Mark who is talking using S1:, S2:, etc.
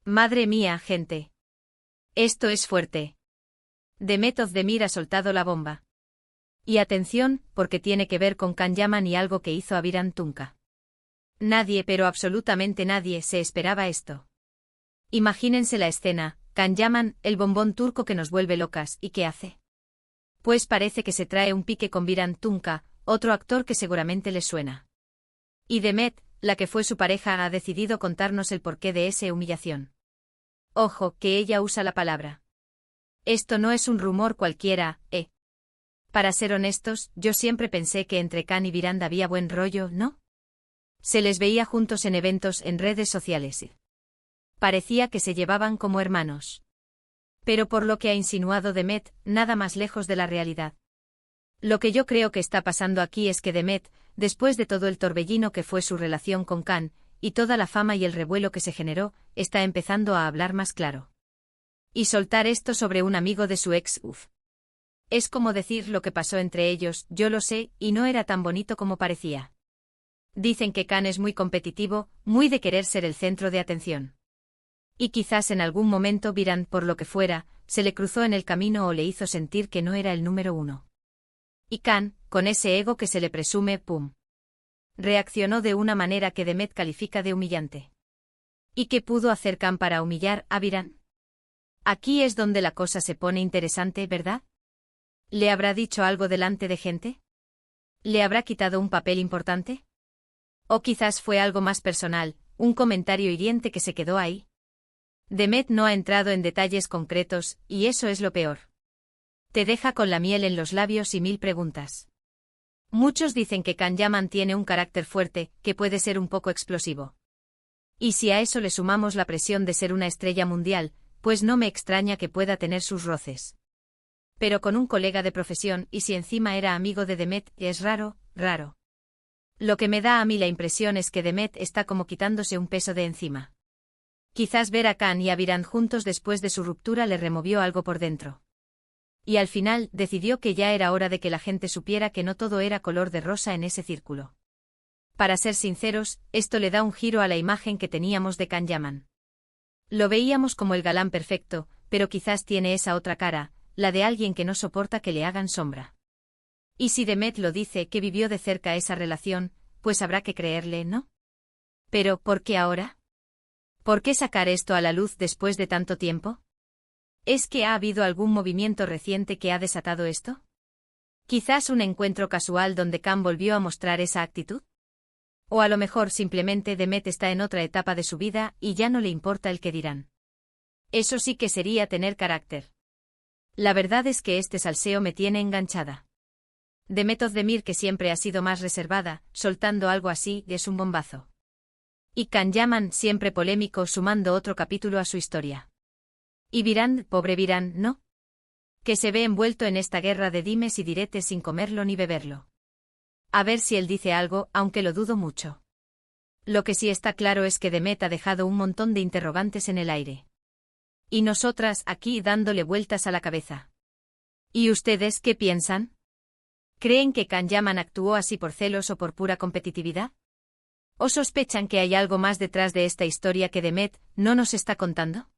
S1: Madre mía, gente. Esto es fuerte. Demet Özdemir ha soltado la bomba. Y atención, porque tiene que ver con Can Yaman y algo que hizo Haviran Tunca. Nadie, pero absolutamente nadie, se esperaba esto. Imagínense la escena: Can Yaman, el bombón turco que nos vuelve locas, ¿y qué hace? Pues parece que se trae un pique con Haviran Tunca, otro actor que seguramente les suena. Y Demet, la que fue su pareja, ha decidido contarnos el porqué de esa humillación. Ojo, que ella usa la palabra. Esto no es un rumor cualquiera, ¿eh? Para ser honestos, yo siempre pensé que entre Can y Haviran había buen rollo, ¿no? Se les veía juntos en eventos en redes sociales. Parecía que se llevaban como hermanos. Pero por lo que ha insinuado Demet, nada más lejos de la realidad. Lo que yo creo que está pasando aquí es que Demet, después de todo el torbellino que fue su relación con Can, y toda la fama y el revuelo que se generó, está empezando a hablar más claro. Y soltar esto sobre un amigo de su ex, es como decir lo que pasó entre ellos, yo lo sé, y no era tan bonito como parecía. Dicen que Can es muy competitivo, muy de querer ser el centro de atención. Y quizás en algún momento Haviran, por lo que fuera, se le cruzó en el camino o le hizo sentir que no era el número uno. Y Can, con ese ego que se le presume, ¡pum!, reaccionó de una manera que Demet califica de humillante. ¿Y qué pudo hacer Can para humillar a Haviran? Aquí es donde la cosa se pone interesante, ¿verdad? ¿Le habrá dicho algo delante de gente? ¿Le habrá quitado un papel importante? O quizás fue algo más personal, un comentario hiriente que se quedó ahí. Demet no ha entrado en detalles concretos, y eso es lo peor. Te deja con la miel en los labios y mil preguntas. Muchos dicen que Can Yaman tiene un carácter fuerte, que puede ser un poco explosivo. Y si a eso le sumamos la presión de ser una estrella mundial, pues no me extraña que pueda tener sus roces. Pero con un colega de profesión, y si encima era amigo de Demet, es raro, raro. Lo que me da a mí la impresión es que Demet está como quitándose un peso de encima. Quizás ver a Can y a Haviran juntos después de su ruptura le removió algo por dentro. Y al final, decidió que ya era hora de que la gente supiera que no todo era color de rosa en ese círculo. Para ser sinceros, esto le da un giro a la imagen que teníamos de Can Yaman. Lo veíamos como el galán perfecto, pero quizás tiene esa otra cara, la de alguien que no soporta que le hagan sombra. Y si Demet lo dice, que vivió de cerca esa relación, pues habrá que creerle, ¿no? Pero, ¿por qué ahora? ¿Por qué sacar esto a la luz después de tanto tiempo? ¿Es que ha habido algún movimiento reciente que ha desatado esto? ¿Quizás un encuentro casual donde Can volvió a mostrar esa actitud? O a lo mejor simplemente Demet está en otra etapa de su vida y ya no le importa el que dirán. Eso sí que sería tener carácter. La verdad es que este salseo me tiene enganchada. Demet Özdemir, que siempre ha sido más reservada, soltando algo así, es un bombazo. Y Can Yaman, siempre polémico, sumando otro capítulo a su historia. Y Haviran, pobre Haviran, ¿no? Que se ve envuelto en esta guerra de dimes y diretes sin comerlo ni beberlo. A ver si él dice algo, aunque lo dudo mucho. Lo que sí está claro es que Demet ha dejado un montón de interrogantes en el aire. Y nosotras aquí dándole vueltas a la cabeza. ¿Y ustedes qué piensan? ¿Creen que Can Yaman actuó así por celos o por pura competitividad? ¿O sospechan que hay algo más detrás de esta historia que Demet no nos está contando?